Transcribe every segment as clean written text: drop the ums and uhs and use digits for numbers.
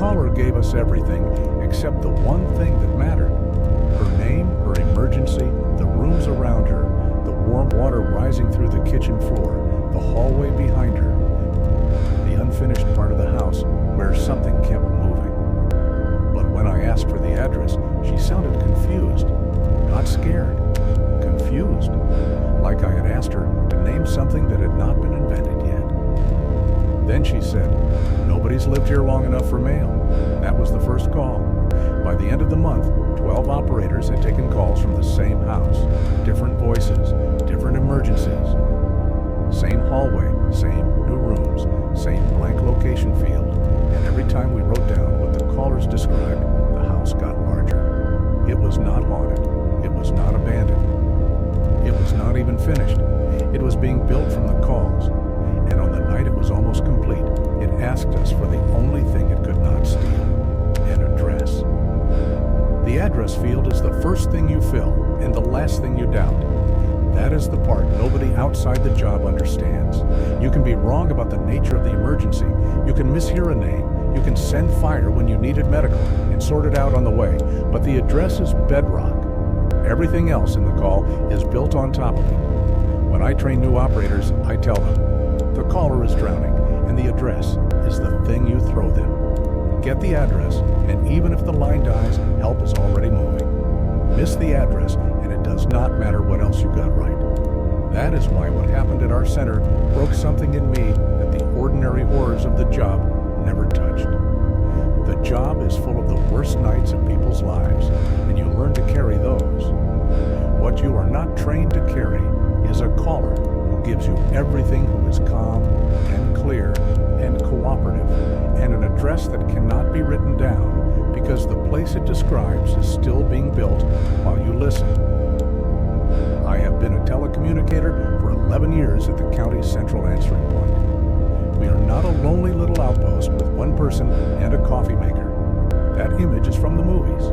caller gave us everything except the one thing that mattered. Her name, her emergency, the rooms around her, the warm water rising through the kitchen floor, the hallway behind her, the unfinished part of the house where something kept moving. But when I asked for the address, she sounded confused, not scared, confused, like I had asked her to name something that had not been invented yet. Then she said, "Nobody's lived here long enough for mail." That was the first call. By the end of the month, 12 operators had taken calls from the same house, different voices, different emergencies. Same hallway, same new rooms, same blank location field, and every time we wrote down what the callers described, the house got larger. It was not haunted. It was not abandoned. It was not even finished. It was being built from the calls. And on the night it was almost complete, it asked us for the only thing it could not steal, an address. The address field is the first thing you fill and the last thing you doubt. That is the part nobody outside the job understands. You can be wrong about the nature of the emergency. You can mishear a name. You can send fire when you needed medical and sort it out on the way. But the address is bedrock. Everything else in the call is built on top of it. When I train new operators, I tell them, the caller is drowning, and the address is the thing you throw them. Get the address, and even if the line dies, help is already moving. Miss the address, and it does not matter what else you got right. That is why what happened at our center broke something in me that the ordinary horrors of the job never touched. The job is full of the worst nights of people's lives, and you learn to carry those. What you are not trained to carry is a caller who gives you everything, who is calm and clear and cooperative, and an address that cannot be written down because the place it describes is still being built while you listen. I have been a telecommunicator for 11 years at the county's central answering point. We are not a lonely little outpost with one person and a coffee maker. That image is from the movies.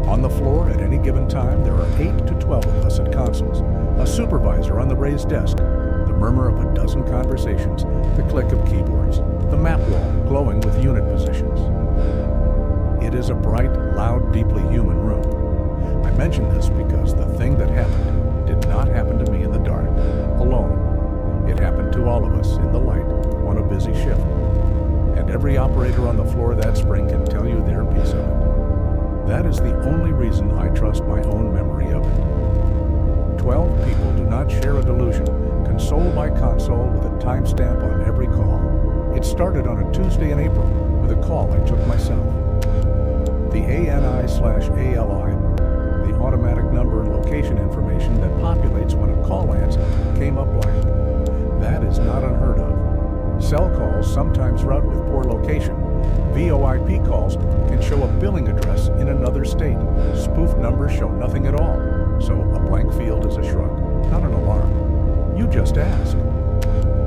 On the floor at any given time, there are 8 to 12 of us at consoles, a supervisor on the raised desk, the murmur of a dozen conversations, the click of keyboards, the map wall glowing with unit positions. It is a bright, loud, deeply human room. I mention this because the thing that happened did not happen to me in the dark, alone. It happened to all of us in the light on a busy shift. And every operator on the floor that spring can tell you their piece of it. That is the only reason I trust my own memory of it. 12 people do not share a delusion, console by console with a timestamp on every call. It started on a Tuesday in April with a call I took myself. The ANI/ALI, the automatic number and location information that populates when a call lands, came up blank. That is not unheard of. Cell calls sometimes route with poor location. VoIP calls can show a billing address in another state. Spoofed numbers show nothing at all. So a blank field is a shrug, not an alarm. You just ask.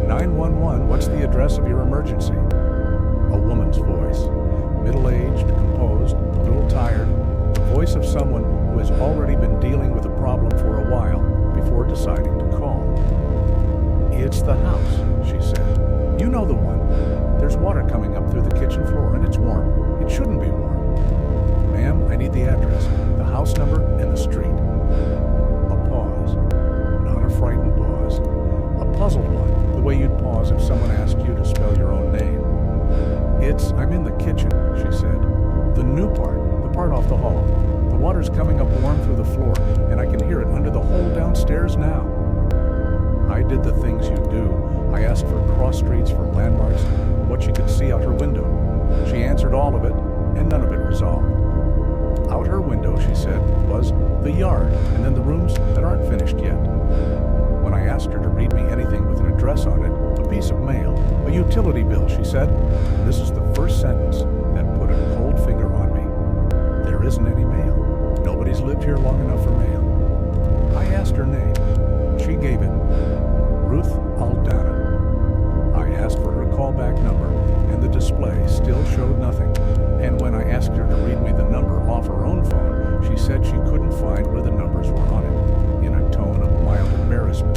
911, what's the address of your emergency? A woman's voice. Middle-aged, composed, a little tired. The voice of someone who has already been dealing with a problem for a while before deciding to call. It's the house, she said. You know the one. There's water coming up through the kitchen floor and it's warm. It shouldn't be warm. Ma'am, I need the address, the house number, and the street. A pause. Not a frightened pause. A puzzled one, the way you'd pause if someone asked you to spell your own name. I'm in the kitchen, she said. The new part, the part off the hall. The water's coming up warm through the floor, and I can hear it under the hole downstairs now. I did the things you do. I asked for cross streets, for landmarks, what she could see out her window. She answered all of it, and none of it resolved. Out her window, she said, was the yard, and then the rooms that aren't finished yet. When I asked her to read me anything with an address on it, a piece of mail, a utility bill, she said, and this is the first sentence that put a cold finger on me. There isn't any mail. Nobody's lived here long enough for mail. I asked her name. She gave it. Ruth Aldana. I asked for her callback number, and the display still showed nothing. And when I asked her to read me the number off her own phone, she said she couldn't find where the numbers were on it, in a tone of mild embarrassment,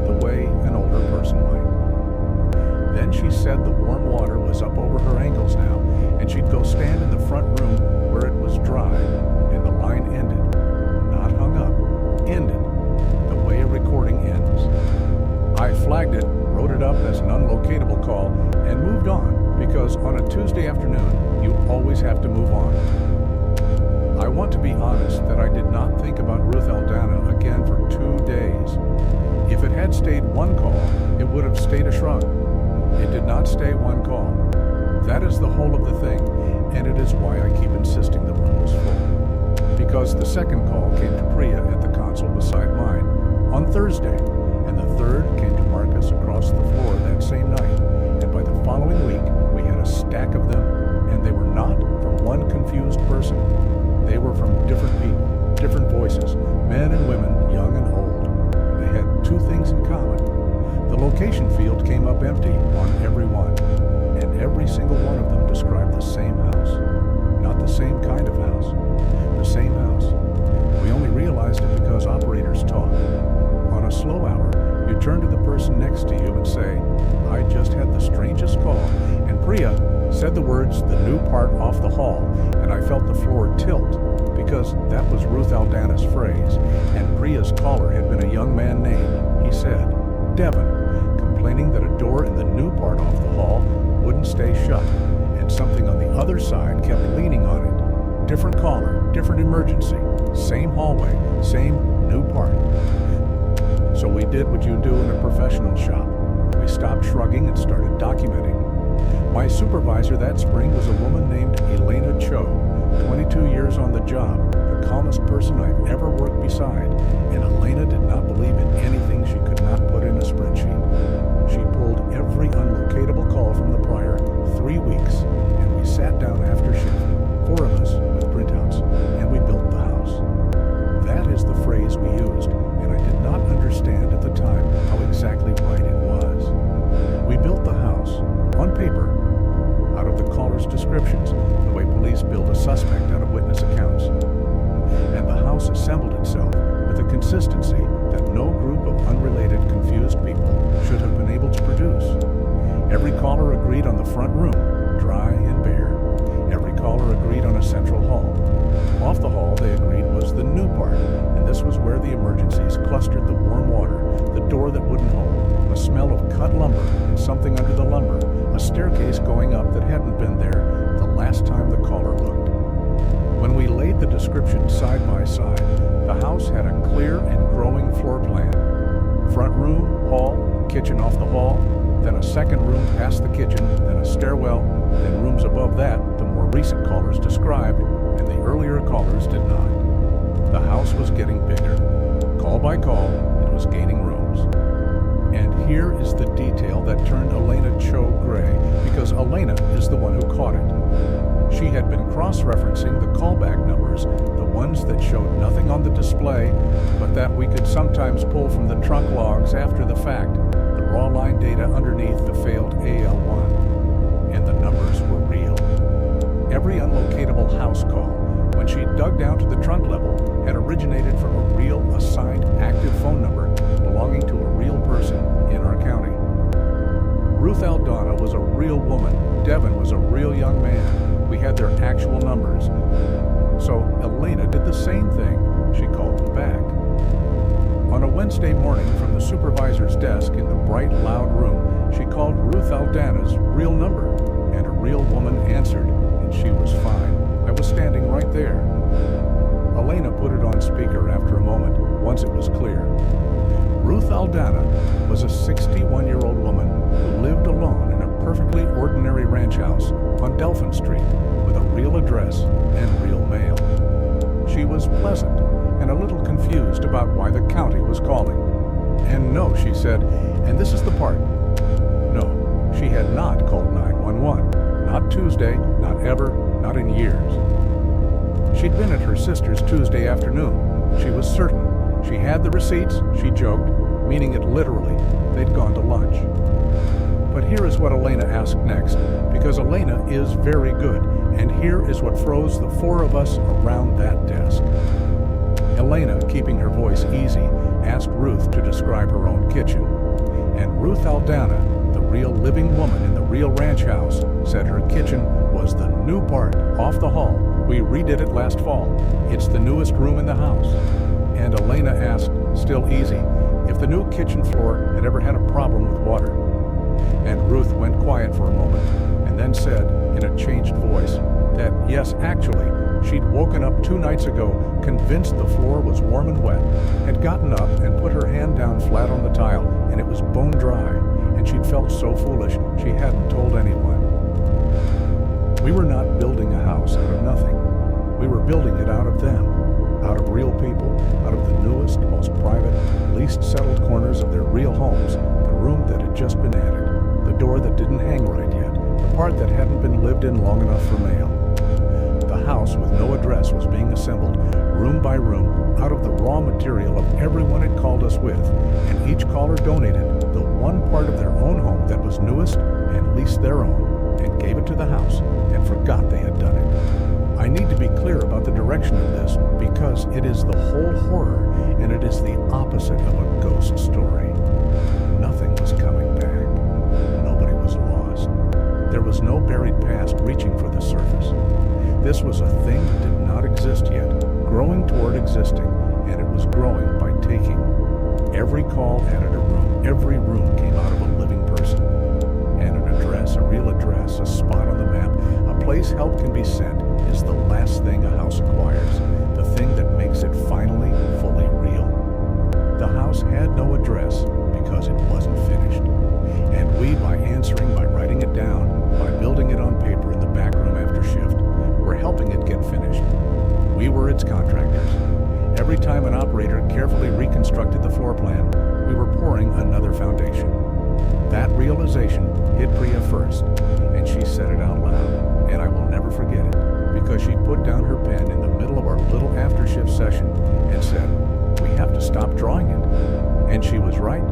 the way an older person might. Then she said the warm water was up over her ankles now, go stand in the front room where it was dry, and the line ended. Not hung up, ended, the way a recording ends. I flagged it, wrote it up as an unlocatable call, and moved on, because on a Tuesday afternoon, you always have to move on. I want to be honest that I did not think about Ruth Aldana again for 2 days. If it had stayed one call, it would have stayed a shrug. It did not stay one call. That is the whole of the thing, and it is why I keep insisting the room was full. Because the second call came to Priya at the console beside mine on Thursday, and the third came to Marcus across the floor that same night, and by the following week we had a stack of them, and they were not from one confused person. They were from different people, different voices, men and women, young and old. They had two things in common. The location field came up empty on every one, and every single one of them described the same house. Not the same kind of house, the same house. We only realized it because operators talk. On a slow hour, you turn to the person next to you and say, "I just had the strangest call," and Priya said the words, "the new part off the hall," and I felt the floor tilt, because that was Ruth Aldana's phrase, and Priya's caller had been a young man named, he said, Devon, complaining that a door in the new part off the hall wouldn't stay shut, and something on the other side kept leaning on it. Different caller, different emergency, same hallway, same new part. So we did what you do in a professional shop. We stopped shrugging and started documenting. My supervisor that spring was a woman named Elena Cho, 22 years on the job, the calmest person I've ever worked beside, and Elena did not believe in anything she could not put in a spreadsheet. She pulled every unlocatable call from the prior 3 weeks, and we sat down after shift, 4 of us with printouts, and we built the house. That is the phrase we used, and I did not understand at the time how exactly right it was. We built the house, on paper, out of the caller's descriptions, the way police build a suspect out of witness accounts. And the house assembled itself with a consistency that no group of unrelated, confused people should have been able to produce. Every caller agreed on the front room, dry and bare. Every caller agreed on a central hall. Off the hall, they agreed, was the new part, and this was where the emergencies clustered the warm water, the door that wouldn't hold, a smell of cut lumber and something under the lumber, a staircase going up that hadn't been there the last time the caller looked. When we laid the description side by side, the house had a clear and growing floor plan. Front room, hall, kitchen off the hall, then a second room past the kitchen, then a stairwell, then rooms above that the more recent callers described, and the earlier callers did not. The house was getting bigger. Call by call, it was gaining rooms. And here is the detail that turned Elena Cho gray, because Elena is the one who caught it. She had been cross-referencing the callback numbers, the ones that showed nothing on the display, but that we could sometimes pull from the trunk logs after the fact, the raw line data underneath the failed AL1. And the numbers were real. Every unlocatable house call, when she dug down to the trunk level, had originated from a real assigned active phone number belonging to a real person in our county. Ruth Aldana was a real woman. Devon was a real young man. We had their actual numbers. So Elena did the same thing. She called them back. On a Wednesday morning from the supervisor's desk in the bright, loud room, she called Ruth Aldana's real number, and a real woman answered, and she was fine. I was standing right there. Elena put it on speaker after a moment, once it was clear. Ruth Aldana was a 61-year-old woman who lived alone in a perfectly ordinary ranch house on Delphin Street with a real address and real mail. She was pleasant and a little confused about why the county was calling. And no, she said, and this is the part, no, she had not called 911. Not Tuesday, not ever, not in years. She'd been at her sister's Tuesday afternoon. She was certain. She had the receipts, she joked, meaning it literally. They'd gone to lunch. But here is what Elena asked next, because Elena is very good, and here is what froze the 4 of us around that desk. Elena, keeping her voice easy, asked Ruth to describe her own kitchen. And Ruth Aldana, the real living woman in the real ranch house, said her kitchen was the New part, off the hall. We redid it last fall. It's the newest room in the house. And Elena asked, still easy, if the new kitchen floor had ever had a problem with water. And Ruth went quiet for a moment, and then said, in a changed voice, that yes, actually, she'd woken up 2 nights ago, convinced the floor was warm and wet, had gotten up and put her hand down flat on the tile, and it was bone dry, and she'd felt so foolish she hadn't told anyone. We were not building a house out of nothing. We were building it out of them, out of real people, out of the newest, most private, least settled corners of their real homes, the room that had just been added, the door that didn't hang right yet, the part that hadn't been lived in long enough for mail. The house with no address was being assembled, room by room, out of the raw material of everyone it called us with, and each caller donated the one part of their own home that was newest and least their own, and gave it to the house, and forgot they had done it. I need to be clear about the direction of this, because it is the whole horror, and it is the opposite of a ghost story. Nothing was coming back. Nobody was lost. There was no buried past reaching for the surface. This was a thing that did not exist yet, growing toward existing, and it was growing by taking. Every call added a room. Every room came out of a living person. And an address, a real address, a spot on the map, a place help can be sent, is the last thing a house acquires, the thing that makes it finally fully real. The house had no address because it wasn't finished. And we, by answering, by writing it down, by building it on paper in the back room after shift, were helping it get finished. We were its contractors. Every time an operator carefully reconstructed the floor plan, we were pouring another foundation. That realization hit Priya first, and she said it out loud, and I will never forget it, because she put down her pen in the middle of our little after-shift session and said, "We have to stop drawing it." And she was right,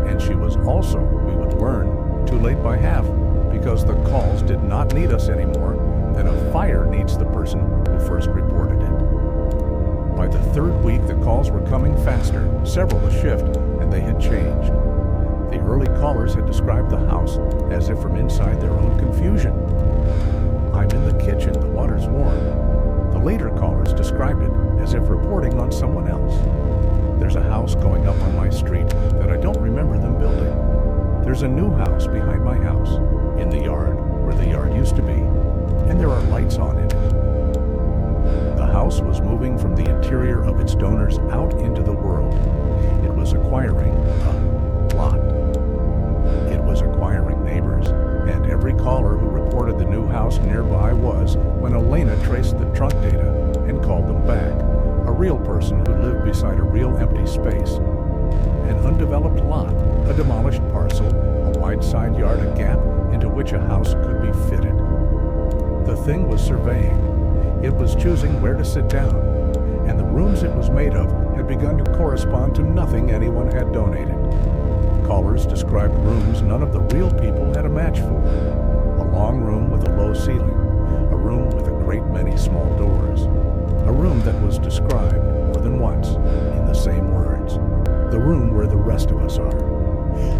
and she was also, we would learn, too late by half, because the calls did not need us anymore, then a fire needs the person who first reported it. By the 3rd week, the calls were coming faster, several a shift, and they had changed. The early callers had described the house as if from inside their own confusion. I'm in the kitchen, the water's warm. The later callers described it as if reporting on someone else. There's a house going up on my street that I don't remember them building. There's a new house behind my house, in the yard, where the yard used to be, and there are lights on in it. The house was moving from the interior of its donors out into the world. It was acquiring a lot. It was acquiring neighbors, and every caller who reported the new house nearby was, when Elena traced the trunk data and called them back, a real person who lived beside a real empty space. An undeveloped lot, a demolished parcel, a wide side yard, a gap into which a house could be fitted. The thing was surveying. It was choosing where to sit down, and the rooms it was made of had begun to correspond to nothing anyone had donated. Callers described rooms none of the real people had a match for. A long room with a low ceiling, a room with a great many small doors, a room that was described more than once in the same words, the room where the rest of us are.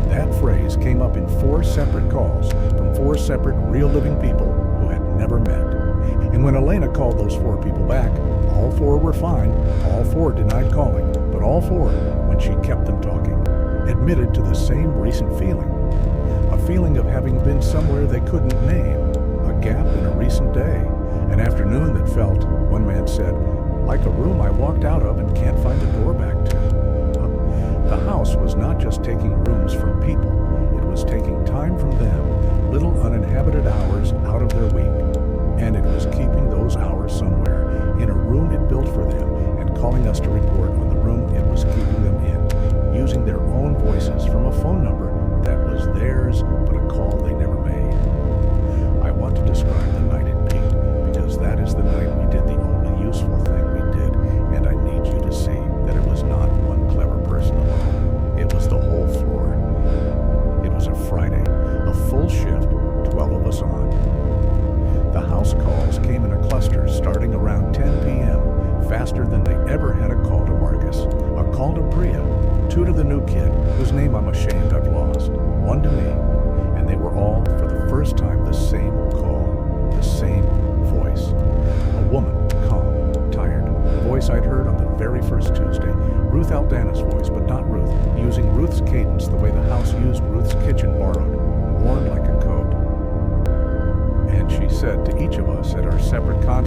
That phrase came up in 4 separate calls from 4 separate real living people who had never met. And when Elena called those 4 people back, all 4 were fine, all 4 denied calling, but all 4, when she kept them talking, admitted to the same recent feeling. A feeling of having been somewhere they couldn't name, a gap in a recent day, an afternoon that felt, one man said, like a room I walked out of and can't find the door back to. The house was not just taking rooms from people, it was taking time from them, little uninhabited hours out of their week. And it was keeping those hours somewhere, in a room it built for them, and calling us to report on the room it was keeping them in, using their own voices from a phone number that was theirs, but a call they never made. I want to describe the night it peaked, because that is the night we did the only useful thing we did, and I need you to see that it was not one clever person alone. It was the whole floor. It was a Friday, a full shift, 12 of us on. The house calls came in a cluster starting around 10 p.m., faster than they ever had a call to Marcus, a call to Priya, 2 to the new kid, whose name I'm ashamed I've lost, 1 to me, and they were all, for the first time, the same call, the same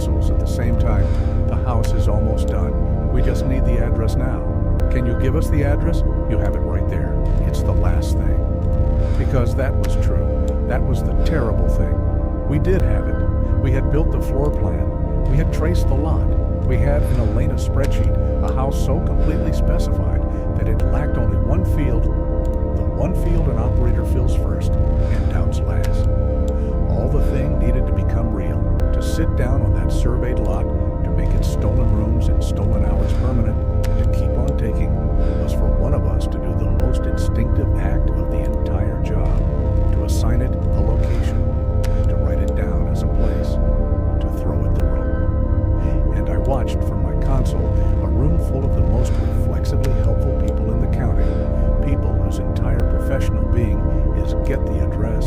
consoles at the same time. The house is almost done. We just need the address now. Can you give us the address? You have it right there. It's the last thing. Because that was true. That was the terrible thing. We did have it. We had built the floor plan. We had traced the lot. We had in Elena spreadsheet a house so completely specified that it lacked only one field. The one field an operator fills first and doubts last. All the thing needed to become real, to sit down on that surveyed lot, to make its stolen rooms and stolen hours permanent, and to keep on taking, was for one of us to do the most instinctive act of the entire job, to assign it a location, to write it down as a place, to throw it the rope. And I watched from my console a room full of the most reflexively helpful people in the county, people whose entire professional being is get the address,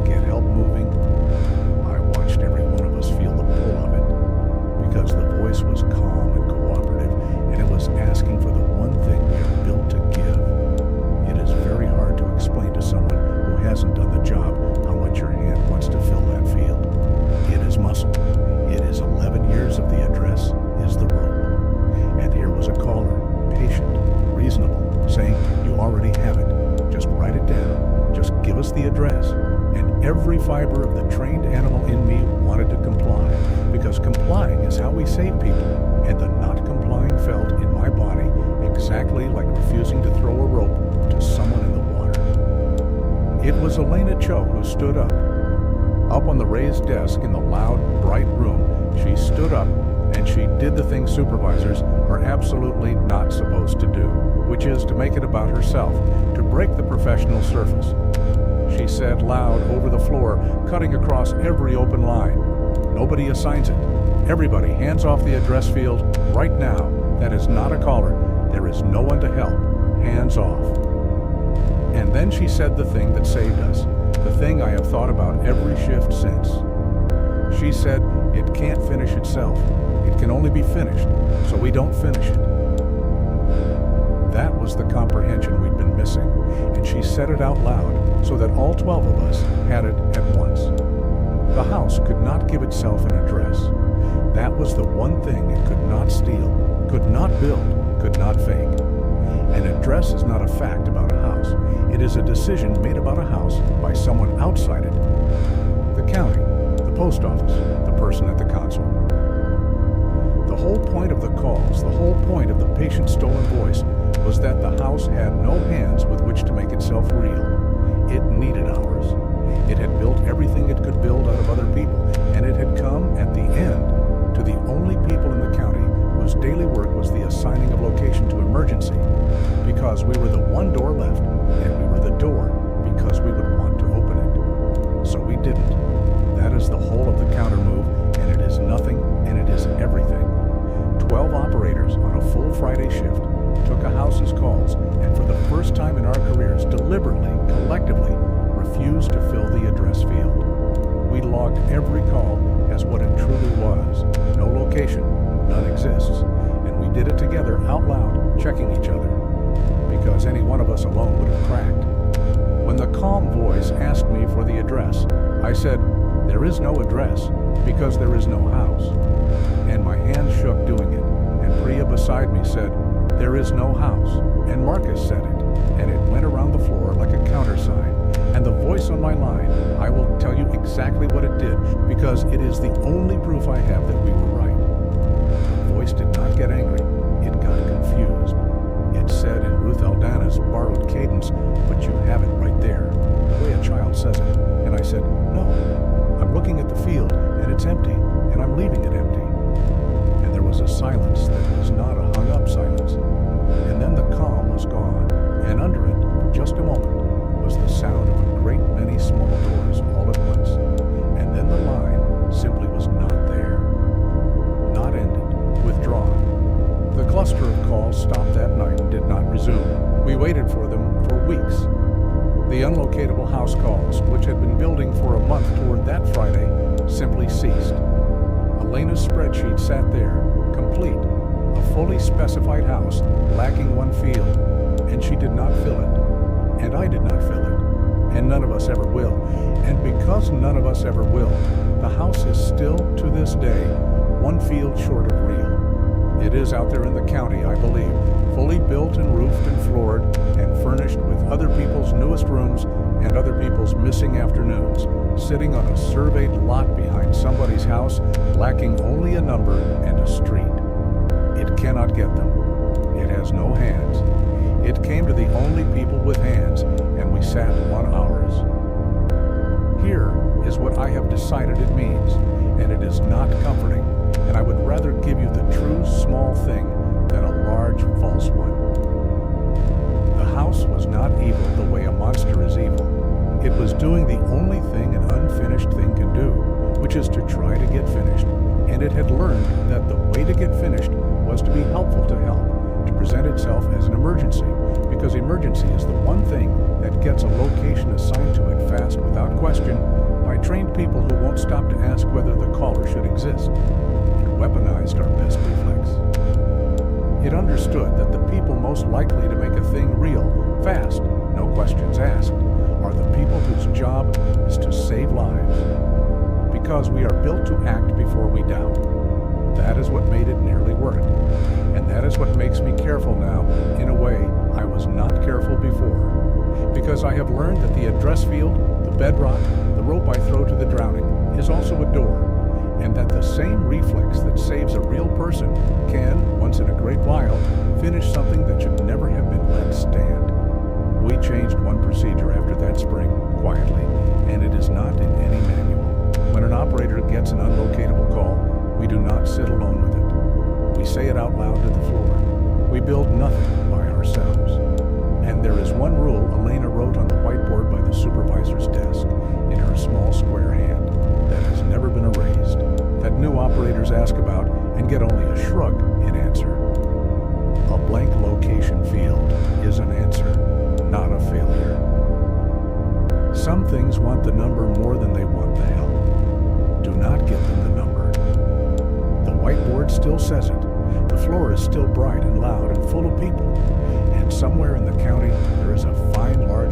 get help moving. I watched every one of us feel the pull of it, because the voice was calm and cooperative, and it was asking for the one thing we are built to give. It is very hard to explain to someone who hasn't done the job how much your hand wants to fill that field. It is muscle. It is 11 years of the address is the rope. And here was a caller, patient, reasonable, saying, you already have it. Just write it down. Just give us the address. And every fiber of the trained animal in me wanted to comply, because complying is how we save people, and the not complying felt in my body exactly like refusing to throw a rope to someone in the water. It was Elena Cho who stood up. Up on the raised desk in the loud, bright room, she stood up and she did the thing supervisors are absolutely not supposed to do, which is to make it about herself, to break the professional surface. She said loud over the floor, cutting across every open line. Nobody assigns it. Everybody hands off the address field right now. That is not a caller. There is no one to help. Hands off. And then she said the thing that saved us, the thing I have thought about every shift since. She said, it can't finish itself. It can only be finished, so we don't finish it. That was the comprehension we'd been missing, and she said it out loud so that all 12 of us had it at once. The house could not give itself an address. That was the one thing it could not steal, could not build, could not fake. An address is not a fact about a house. It is a decision made about a house by someone outside it. The county, the post office, the person at the console. The whole point of the calls, the whole point of the patient's stolen voice, was that the house had no hands with which to make itself real. It needed ours. It had built everything it could build out of other people, and it had come, at the end, to the only people in the county whose daily work was the assigning of location to emergency, because we were the one door left, and we were the door because we would want to open it. So we didn't. That is the whole of the counter move, and it is nothing, and it is everything. 12 operators on a full Friday shift took a house's calls, and for the first time in our careers, deliberately, collectively, refused to fill the address field. We logged every call as what it truly was. No location, none exists. And we did it together out loud, checking each other, because any one of us alone would have cracked. When the calm voice asked me for the address, I said, there is no address, because there is no house. And my hand shook doing it, and Priya beside me said, there is no house. And Marcus said it, and it went around the floor like a countersign. And the voice on my line, I will tell you exactly what it did, because it is the only proof I have that we were right. The voice did not get angry, it got confused. It said in Ruth Aldana's borrowed cadence, but you have it right there, the way a child says it. And I said, no, I'm looking at the field, and it's empty, and I'm leaving it empty. And there was a silence that was not a hung-up silence. And then the calm was gone, and under it, for just a moment, was the sound of a great many small doors all at once. And then the line simply was not there. Not ended, withdrawn. The cluster of calls stopped that night and did not resume. We waited for them for weeks. The unlocatable house calls, which had been building for a month toward that Friday, simply ceased. Elena's spreadsheet sat there, complete, a fully specified house, lacking one field, and she did not fill it, and I did not fill it, and none of us ever will. And because none of us ever will, the house is still, to this day, one field short of real. It is out there in the county, I believe, fully built and roofed and floored and furnished with other people's newest rooms and other people's missing afternoons, sitting on a surveyed lot behind somebody's house, lacking only a number and a street. It cannot get them. It has no hands. It came to the only people with hands, and we sat on ours. Here is what I have decided it means, and it is not comforting, and I would rather give you the true small thing than a large false one. The house was not evil the way a monster is evil. It was doing the only thing an unfinished thing can do, which is to try to get finished, and it had learned that the way to get finished was to be helpful to help, to present itself as an emergency, because emergency is the one thing that gets a location assigned to it fast without question by trained people who won't stop to ask whether the caller should exist. It weaponized our best reflex. It understood that the people most likely to make a thing real, fast, no questions asked, are the people whose job is to save lives. Because we are built to act before we doubt. That is what made it nearly work. And that is what makes me careful now, in a way I was not careful before. Because I have learned that the address field, the bedrock, the rope I throw to the drowning, is also a door. And that the same reflex that saves a real person can, once in a great while, finish something that should never have been let stand. We changed one procedure after that spring, quietly, and it is not in any manual. When an operator gets an unlocatable call, we do not sit alone with it. We say it out loud to the floor. We build nothing by ourselves. And there is one rule Elena wrote on the whiteboard by the supervisor's desk, in her small square hand, that has never been erased, that new operators ask about and get only a shrug in answer. A blank location field is an answer, not a failure. Some things want the number more than they want the help. Do not give them the number. The whiteboard still says it. The floor is still bright and loud and full of people. And somewhere in the county, there is a fine large